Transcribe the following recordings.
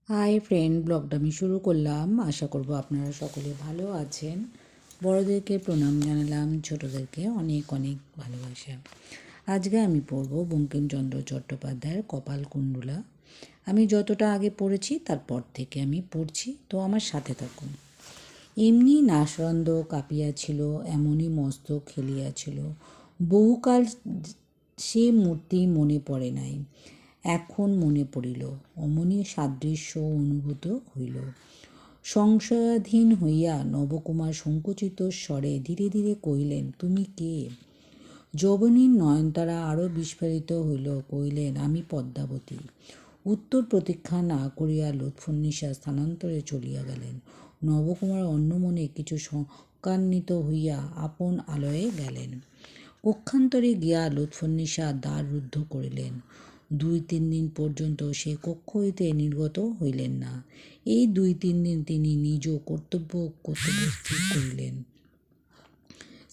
Hi friend, ব্লগটা আমি শুরু করলাম। আশা করব আপনারা সকলে ভালো আছেন। বড়োদেরকে প্রণাম জানালাম, ছোটোদেরকে অনেক অনেক ভালোবাসা। আজকে আমি পড়ব বঙ্কিমচন্দ্র চট্টোপাধ্যায়ের কপালকুণ্ডলা। আমি যতটা আগে পড়েছি তারপর থেকে আমি পড়ছি, তো আমার সাথে থাকুন। এমনি নাসরন্দ কাঁপিয়াছিল, এমনই মস্তক খেলিয়াছিল। বহুকাল সে মূর্তি মনে পড়ে নাই, এখন মনে পড়িল। অমনি সাদৃশ্য অনুভূত হইল। সংশয়াধীন হইয়া নবকুমার সংকুচিত স্বরে ধীরে ধীরে কহিলেন, তুমি কে? যবনীর নয়নতারা আরও বিস্ফারিত হইল, কহিলেন, আমি পদ্মাবতী। উত্তর প্রতীক্ষা না করিয়া লুৎফুন্নিসা স্থানান্তরে চলিয়া গেলেন। নবকুমার অন্যমনে কিছু শঙ্কান্বিত হইয়া আপন আলয়ে গেলেন। কক্ষান্তরে গিয়া লুৎফুন্নিসা দ্বার রুদ্ধ করিলেন। 2-3 দিন পর্যন্ত সে কক্ষ হইতে নির্গত হইলেন না। এই 2-3 দিন তিনি নিজ কর্তব্য স্থির করিলেন।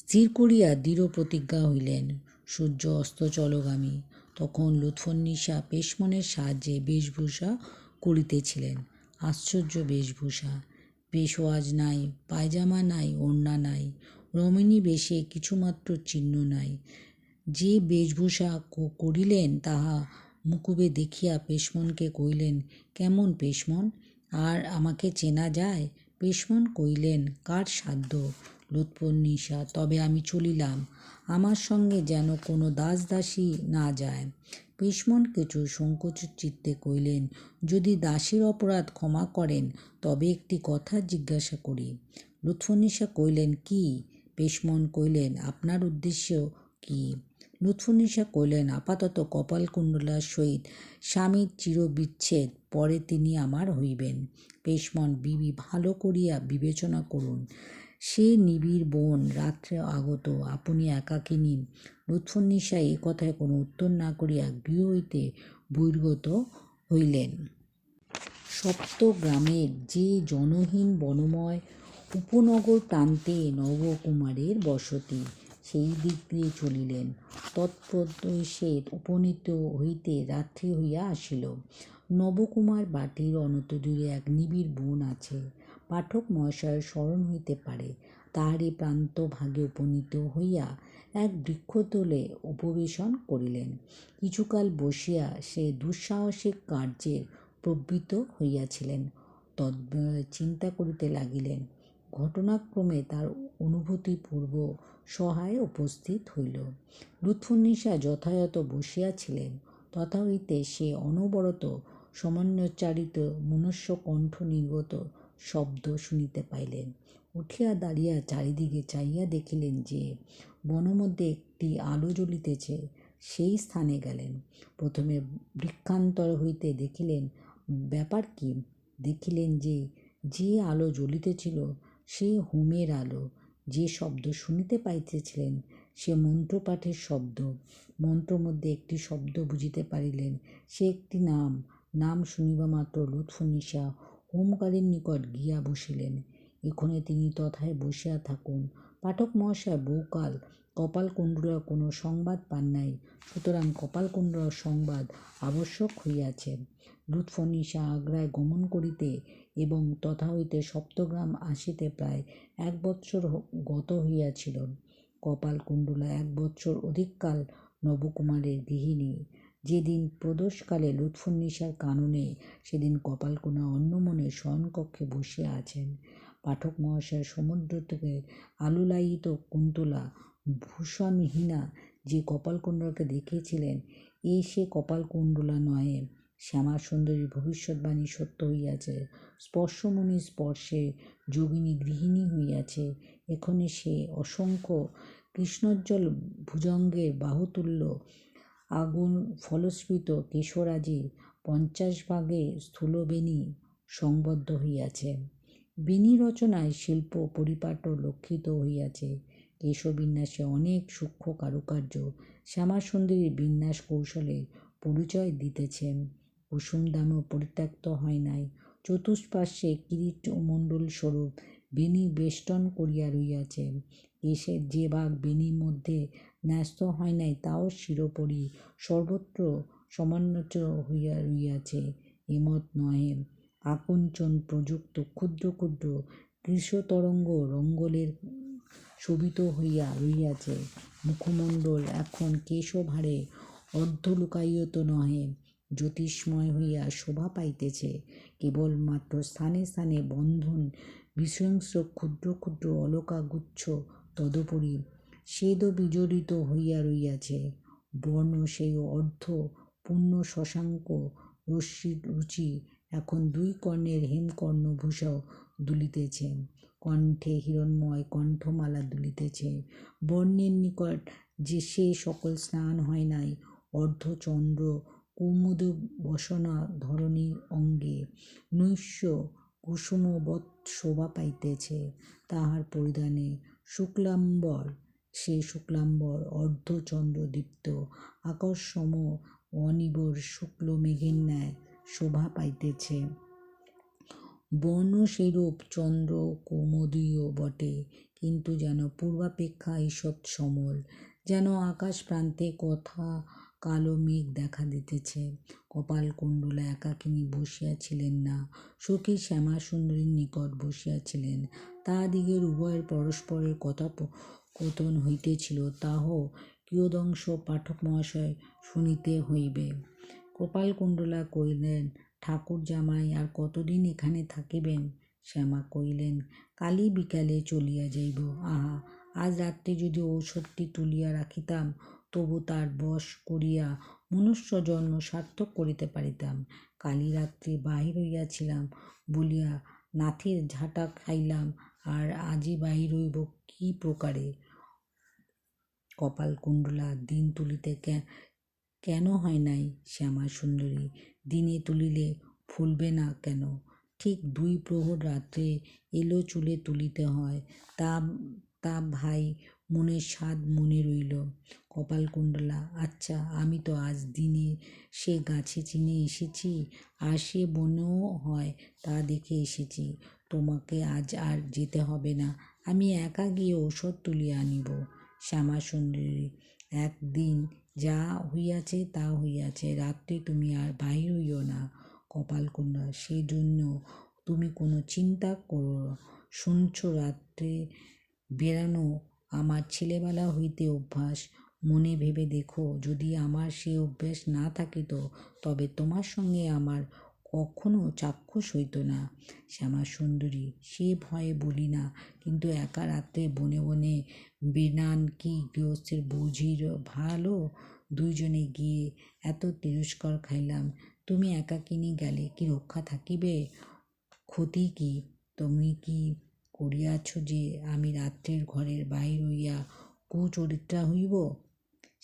স্থির করিয়া দৃঢ় প্রতিজ্ঞা হইলেন। সূর্য অস্তচলগামী। তখন লুৎফুন্নিসা পেশমনের সাহায্যে বেশভূষা করিতেছিলেন। আশ্চর্য বেশভূষা! পেশওয়াজ নাই, পায়জামা নাই, ওড়না নাই, রমণী বেশে কিছুমাত্র চিহ্ন নাই। যে বেশভূষা করিলেন তাহা মুকুবে দেখিয়া পেশমনকে কহিলেন, কেমন পেশমন, আর আমাকে চেনা যায়? পেশমন কহিলেন, কার সাধ্য? লুৎফুন্নিসা, তবে আমি চলিলাম, আমার সঙ্গে যেন কোনো দাসদাসী না যায়। পেশমন কিছু সংকোচিত চিত্তে কহিলেন, যদি দাসীর অপরাধ ক্ষমা করেন তবে একটি কথা জিজ্ঞাসা করি। লুৎফুন্নিসা কহিলেন, কি? পেশমন কহিলেন, আপনার উদ্দেশ্য কি? লুৎফুন্নিসা কহিলেন, আপাতত কপালকুণ্ডলার সহিত স্বামীর চিরবিচ্ছেদ, পরে তিনি আমার হইবেন। পেশমন, ভালো করিয়া বিবেচনা করুন। সে নিবিড় বন, রাত্রে আগত, আপনি একাকিনী। লুৎফুন্নিসা এ কথায় কোনো উত্তর না করিয়া গৃহ হইতে বহির্গত হইলেন। সপ্তগ্রামের যে জনহীন বনময় উপনগর প্রান্তে নবকুমারের বসতি, সেই দিক দিয়ে চলিলেন। তৎপ্রদেশে উপনীত হইতে রাত্রি হইয়া আসিল। নবকুমার বাটির অনতিদূরে এক নিবিড় বন আছে। পাঠক মহাশয়ের স্মরণ হইতে পারে। তাহারই প্রান্তভাগে উপনীত হইয়া এক বৃক্ষতলে উপবেশন করিলেন। কিছুকাল বসিয়া সে দুঃসাহসিক কার্যের প্রবৃত্ত হইয়াছিলেন। তদ্বিষয়ে চিন্তা করিতে লাগিলেন। ঘটনাক্রমে তার অনুভূতি পূর্ব সহায় উপস্থিত হইল। লুৎফুন্নিসা যথাযথ বসিয়াছিলেন। তথা হইতে সে অনবরত সমন্বয়োচ্চারিত মনুষ্য কণ্ঠ নির্গত শব্দ শুনিতে পাইলেন। উঠিয়া দাঁড়িয়া চারিদিকে চাহিয়া দেখিলেন যে বনমধ্যে একটি আলো জ্বলিতেছে। সেই স্থানে গেলেন। প্রথমে বৃক্ষান্তর হইতে দেখিলেন ব্যাপার কি। দেখিলেন যে যে আলো জ্বলিতেছিল সে হোমের আলো। যে শব্দ শুনিতে পাইতেছিলেন সে মন্ত্রপাঠের শব্দ। মন্ত্রমধ্যে একটি শব্দ বুঝিতে পারিলেন, সে একটি নাম। নাম শুনিবা মাত্র লুৎফুন্নিসা হোমকারীর নিকট গিয়া বসিলেন। এক্ষণে তিনি তথায় বসিয়া থাকুন। পাঠক মহাশয় বহুকাল কপালকুণ্ডলার কোনো সংবাদ পান নাই, সুতরাং কপালকুণ্ডলার সংবাদ আবশ্যক হইয়াছে। লুৎফুন্নিসা আগ্রায় গমন করিতে এবং তথা হইতে সপ্তগ্রাম আসিতে প্রায় 1 বৎসর গত হইয়াছিল। কপালকুণ্ডলা 1 বৎসর অধিককাল নবকুমারের গৃহিণী। যেদিন প্রদোষকালে লুৎফুন্নিসার কাননে, সেদিন কপালকুণ্ডলা অন্যমনে শয়নকক্ষে বসিয়া আছেন। পাঠক মহাশয় সমুদ্র থেকে আলোলায়িত কুন্তলা ভূষণহীনা যে কপালকুণ্ডলাকে দেখিয়াছিলেন, এ সে কপালকুণ্ডলা নহে। শ্যামাসুন্দরীর ভবিষ্যৎবাণী সত্য হইয়াছে। স্পর্শমণির স্পর্শে যোগিনী গৃহিণী হইয়াছে। এক্ষণে সে অসংখ্য কৃষ্ণোজ্জ্বল ভুজঙ্গের বাহুতুল্য আগুন ফলস্ফীত কেশরাজির 50 ভাগে স্থূলবেণী সংবদ্ধ হইয়াছে। বেণী রচনায় শিল্প পরিপাট্য লক্ষিত হইয়াছে। কেশবিন্যাসে অনেক সূক্ষ্ম কারুকার্য শ্যামাসুন্দরীর বিন্যাস কৌশলের পরিচয় দিতেছেন। কুসুমদানও পরিত্যক্ত হয় নাই। চতুষ্পার্শ্বে কিরীট ও মণ্ডল স্বরূপ বেণী বেষ্টন করিয়া রহিয়াছে। কেশের যে ভাগ বেণীর মধ্যে ন্যস্ত হয় নাই তাও শিরোপরি সর্বত্র সমন্বিত হইয়া রহিয়াছে। এমত নহে, আকঞ্চন প্রযুক্ত ক্ষুদ্র ক্ষুদ্র কৃষ্ণতরঙ্গ রঙ্গলের শোভিত হইয়া রহিয়াছে। মুখমণ্ডল এখন কেশভারে অর্ধলুকায়িত নহে, জ্যোতিষ্ময় হইয়া শোভা পাইতেছে। কেবলমাত্র স্থানে স্থানে বন্ধন বিশৃঙ্খ ক্ষুদ্র ক্ষুদ্র অলকাগুচ্ছ তদুপরি স্বেদ বিজড়িত হইয়া রহিয়াছে। বর্ণ সেই অর্ধ পূর্ণ শশাঙ্ক রুচি এখন দুই কর্ণের হেমকর্ণভূষা দুলিতেছে, কণ্ঠে হিরণময় কণ্ঠমালা দুলিতেছে। বর্ণের নিকট যে সে সকল স্নান হয় নাই, অর্ধচন্দ্র কৌমুদ বসনা ধরণীর অঙ্গে নৈশ কুসুমবৎ শোভা পাইতেছে। তাহার পরিধানে শুক্লাম্বর, সে শুক্লাম্বর অর্ধচন্দ্রদীপ্ত আকাশসম অনিবর শুক্ল মেঘের ন্যায় শোভা পাইতেছে। বর্ণ সেইরূপ চন্দ্র কৌমুদীয় বটে, কিন্তু যেন পূর্বাপেক্ষা ঈষৎ সমল, যেন আকাশ প্রান্তে কথা কালো মেঘ দেখা দিতেছে। কপালকুণ্ডলা একাকিনী বসিয়াছিলেন না, সখী শ্যামাসুন্দরীর নিকট বসিয়াছিলেন। তাহাদিগের উভয়ের পরস্পরের কথোপকথন হইতেছিল, তাহাও কিয়দংশ পাঠক মহাশয় শুনিতে হইবে। কপালকুণ্ডলা কহিলেন, ঠাকুর জামাই আর কতদিন এখানে থাকিবেন? শ্যামা কহিলেন, কালই বিকালে চলিয়া যাইব। আহা, আজ রাত্রে যদি ঔষধটি তুলিয়া রাখিতাম, তবু তার বশ করিয়া মনুষ্যজন্ম সার্থক করিতে পারিতাম। কালি রাত্রে বাহির হইয়াছিলাম বলিয়া নাথের ঝাঁটা খাইলাম, আর আজই বাহির হইব কি প্রকারে? কপালকুণ্ডলা, দিন তুলিতে কেন হয় নাই? শ্যামাসুন্দরী, দিনে তুলিলে ফুলবে না কেন? ঠিক 2 প্রহর রাত্রে এলো চুলে তুলিতে হয়। তা ভাই মনের স্বাদ মনে রইল। কপালকুণ্ডলা, আচ্ছা, আমি তো আজ দিনে সে গাছে চিনে এসেছি, আর সে বনেও হয় তা দেখে এসেছি। তোমাকে আজ আর যেতে হবে না, আমি একা গিয়ে ঔষধ তুলিয়া আনিব। শ্যামাসুন্দরী, একদিন যা হইয়াছে তা হইয়াছে, রাত্রে তুমি আর বাহির হইও না। কপালকুণ্ডলা, সে জন্য তুমি কোনো চিন্তা করো না। শুনছ, রাত্রে বেড়ানো আমার ছেলেবেলা হইতে অভ্যাস। মনে ভেবে দেখো, যদি আমার সে অভ্যাস না থাকিত, তবে তোমার সঙ্গে আমার কখনো চাক্ষুষ হইত না। শ্যামাসুন্দরী, সে ভয়ে বলি না, কিন্তু একা রাত্রে বনে বনে বেড়ান কি গৃহস্থের বুঝির ভালো? 2 জনে গিয়ে এত তিরস্কার খাইলাম, তুমি একাকিনী গেলে কি রক্ষা থাকিবে? ক্ষতি কি? তুমি কি করিয়াছ যে আমি রাত্রের ঘরের বাহির হইয়া কুচরিত্রা হইব?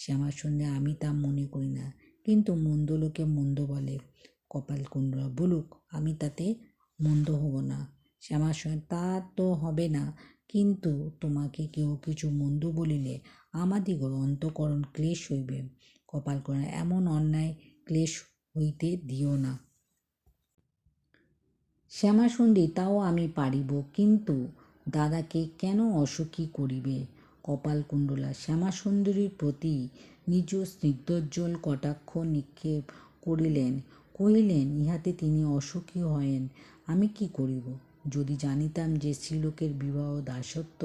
শ্যামাসুন্দরী, আমি তা মনে করি না, কিন্তু মন্দ লোকে মন্দ বলে। কপালকুণ্ডলা, বলুক, আমি তাতে মন্দ হব না। শ্যামাসুন্দরী, তা তো হবে না, কিন্তু তোমাকে কেউ কিছু মন্দ বলিলে আমাদিগর অন্তঃকরণ ক্লেশ হইবে। কপালকুণ্ডলা, এমন অন্যায় ক্লেশ হইতে দিও না। শ্যামাসুন্দরী, তাও আমি পারিব, কিন্তু দাদাকে কেন অসুখী করিবে? কপালকুণ্ডলা শ্যামাসুন্দরীর প্রতি নিজ স্নিগ্ধোজ্জ্বল কটাক্ষ নিক্ষেপ করিলেন, কহিলেন, ইহাতে তিনি অসুখী হয়েন আমি কি করিব? যদি জানিতাম যে স্ত্রীলোকের বিবাহ দাসত্ব,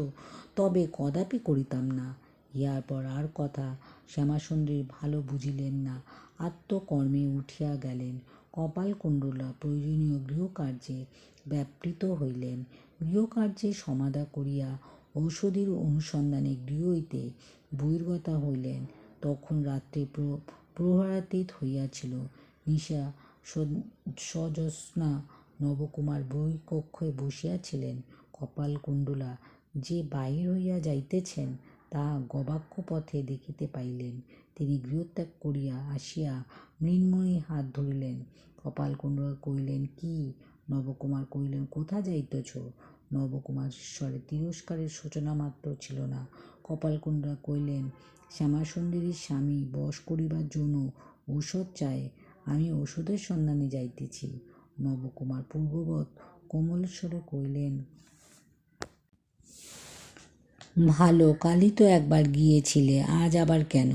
তবে কদাপি করিতাম না। ইহার পর আর কথা শ্যামাসুন্দরী ভালো বুঝিলেন না, আত্মকর্মে উঠিয়া গেলেন। কপালকুণ্ডলা প্রয়োজনীয় গৃহকার্যে ব্যাপৃত হইলেন। গৃহকার্যে সমাধা করিয়া ঔষধির অনুসন্ধানে গৃহ হইতে বহির্গতা হইলেন। তখন রাত্রে প্রহরাতীত হইয়াছিল। নিশা সজ্যোৎস্না নবকুমার বহিঃকক্ষে বসিয়াছিলেন। কপালকুণ্ডলা যে বাহির হইয়া যাইতেছেন, তাহা গবাক্ষ পথে দেখিতে পাইলেন। তিনি গৃহত্যাগ করিয়া আসিয়া মৃন্ময়ীর হাত ধরিলেন। কপালকুণ্ডলা কহিলেন, কি? নবকুমার কহিলেন, কোথা যাইতেছ? নবকুমার স্বরে তিরস্কারের সূচনামাত্র ছিল না। কপালকুণ্ডলা কহিলেন, শ্যামাসুন্দরীর স্বামী বশ করিবার জন্য ঔষধ চায়, আমি ঔষধের সন্ধানে যাইতেছি। নবকুমার পূর্ববৎ কোমলস্বরে কহিলেন, ভালো, কালই তো একবার গিয়েছিলে, আজ আবার কেন?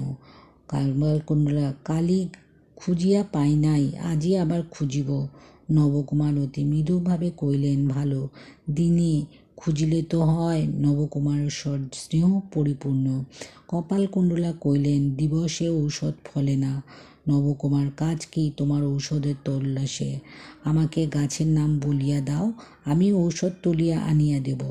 কপালকুণ্ডলা, কালই খুঁজিয়া পাই নাই, আজই আবার খুঁজিব। নবকুমার অতি মৃদুভাবে কইলেন, ভালো দিনে খুঁজিলে তো হয়। নবকুমারের স্বর স্নেহ পরিপূর্ণ। কপালকুণ্ডলা কইলেন, দিবসে ঔষধ ফলে না। নবকুমার, কাজ কি তোমার ঔষধের তল্লাশে? আমাকে গাছের নাম বলিয়া দাও, আমি ঔষধ তুলিয়া আনিয়া দেব।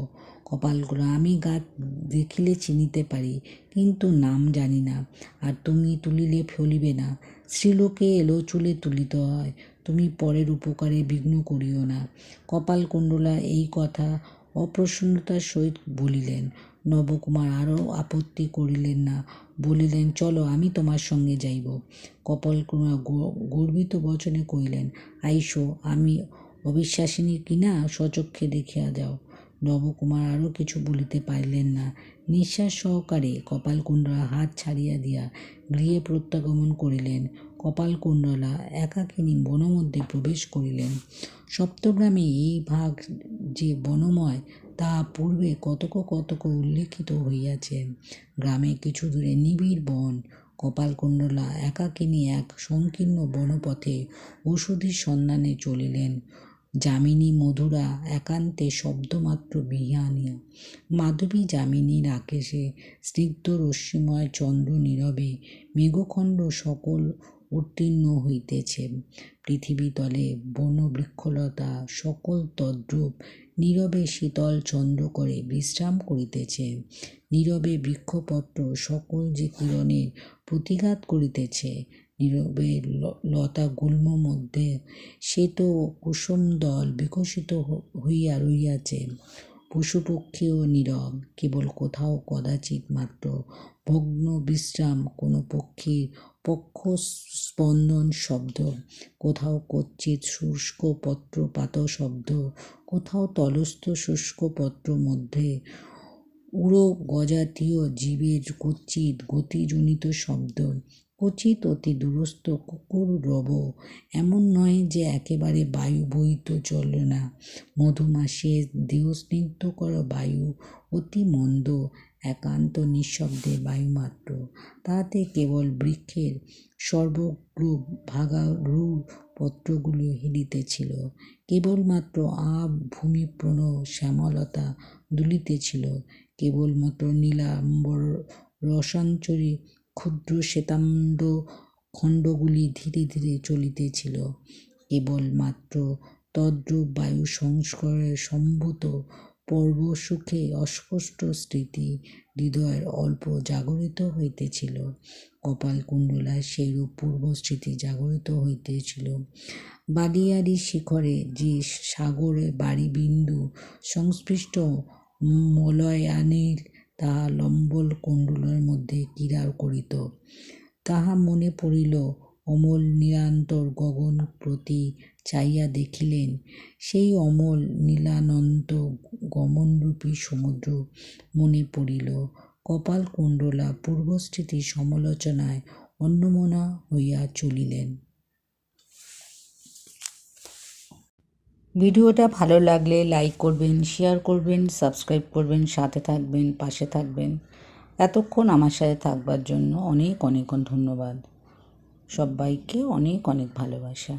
কপালকুণ্ডলা, আমি গাছ দেখিলে চিনিতে পারি, কিন্তু নাম জানি না, আর তুমি তুলিলে ফলিবে না। স্ত্রীলোকে এলো চুলে তুলিতে হয়, তুমি পরের উপকারে বিঘ্ন করিও না। কপালকুণ্ডলা এই কথা অপ্রসন্নতার সহিত বলিলেন। নবকুমার আরও আপত্তি করিলেন না, বলিলেন, চলো, আমি তোমার সঙ্গে যাইব। কপালকুণ্ডলা গর্বিত বচনে কহিলেন, আইসো, আমি অবিশ্বাসিনী কিনা স্বচক্ষে দেখিয়া যাও। নবকুমার আরও কিছু বলিতে পারিলেন না। নিঃশ্বাস সহকারে কপালকুণ্ডলা হাত ছাড়িয়া দিয়া গৃহে প্রত্যাগমন করিলেন। কপালকুণ্ডলা একাকিনী বনমধ্যে প্রবেশ করিলেন। সপ্তগ্রামে এই ভাগ যে বনময়, তাহা পূর্বে কতক কতক উল্লিখিত হইয়াছে। গ্রামে কিছু দূরে নিবিড় বন। কপালকুণ্ডলা একাকিনী এক সংকীর্ণ বনপথে ঔষধির সন্ধানে চলিলেন। যামিনী মধুরা একান্তে শব্দমাত্র বিহানিয়া। মাধবী যামিনীর আকাশে স্নিগ্ধ রশ্মিময় চন্দ্র নীরবে মেঘখণ্ড সকল উত্তীর্ণ হইতেছে। পৃথিবীতলে বনবৃক্ষলতা সকল তদ্রূপ নীরবে শীতল চন্দ্র করে বিশ্রাম করিতেছে। নীরবে বৃক্ষপত্র সকল যে কিরণের প্রতিঘাত করিতেছে। নীরবে লতাগুল্ম মধ্যে শ্বেত কুসুমদল বিকশিত হইয়া রহিয়াছে। পশুপক্ষীও নীরব, কেবল কোথাও কদাচিৎ মাত্র ভগ্ন বিশ্রাম, কোনো পক্ষীর পক্ষস্পন্দন শব্দ, কোথাও কচ্ছিৎ শুষ্ক পত্রপাত শব্দ, কোথাও তলস্থ শুষ্ক পত্র মধ্যে উড়োগজাতীয় জীবের কচ্ছিৎ গতিজনিত শব্দ, ক্বচিৎ অতি দূরস্থ কুকুর রব। এমন নয় যে একেবারে বায়ু বহিত চলে না। মধুমাসের দেহস্নিগ্ধকর বায়ু অতি মন্দ, একান্ত নিঃশব্দে বায়ুমাত্র। তাহাতে কেবল বৃক্ষের সর্বগ্রূপ ভাগারূঢ় পত্রগুলি হিলিতেছিল, কেবলমাত্র ভূমিপ্রণ শ্যামলতা দুলিতেছিল, কেবলমাত্র নীলাম্বর রসাঞ্চরী ক্ষুদ্র শ্বেতাম্র খণ্ডগুলি ধীরে ধীরে চলিতেছিল। কেবলমাত্র তদ্রূপ বায়ু সংস্কারে সম্ভূত পূর্বসুখে অস্পষ্ট স্মৃতি হৃদয়ের অল্প জাগরিত হইতেছিল। কপালকুণ্ডলায় সেইরূপ পূর্বস্মৃতি জাগরিত হইতেছিল। বালিয়াড়ি শিখরে যে সাগরে বাড়ি বিন্দু সংস্পৃষ্ট মলয়ানিল তাহা লম্বল কুণ্ডলের মধ্যে ক্রীড়া করিত। তাহা মনে পড়িল। অমল নিরান্তর গগন প্রতি চাহিয়া দেখিলেন, সেই অমল নীলানন্ত গমনরূপী সমুদ্র মনে পড়িল। কপালকুণ্ডলা পূর্বস্মৃতি সমালোচনায় অন্যমনা হইয়া চলিলেন। ভিডিওটা ভালো লাগলে লাইক করবেন, শেয়ার করবেন, সাবস্ক্রাইব করবেন, সাথে থাকবেন, পাশে থাকবেন। এতক্ষণ আমার সাথে থাকবার জন্য অনেক অনেক ধন্যবাদ। সবাইকে অনেক অনেক ভালোবাসা।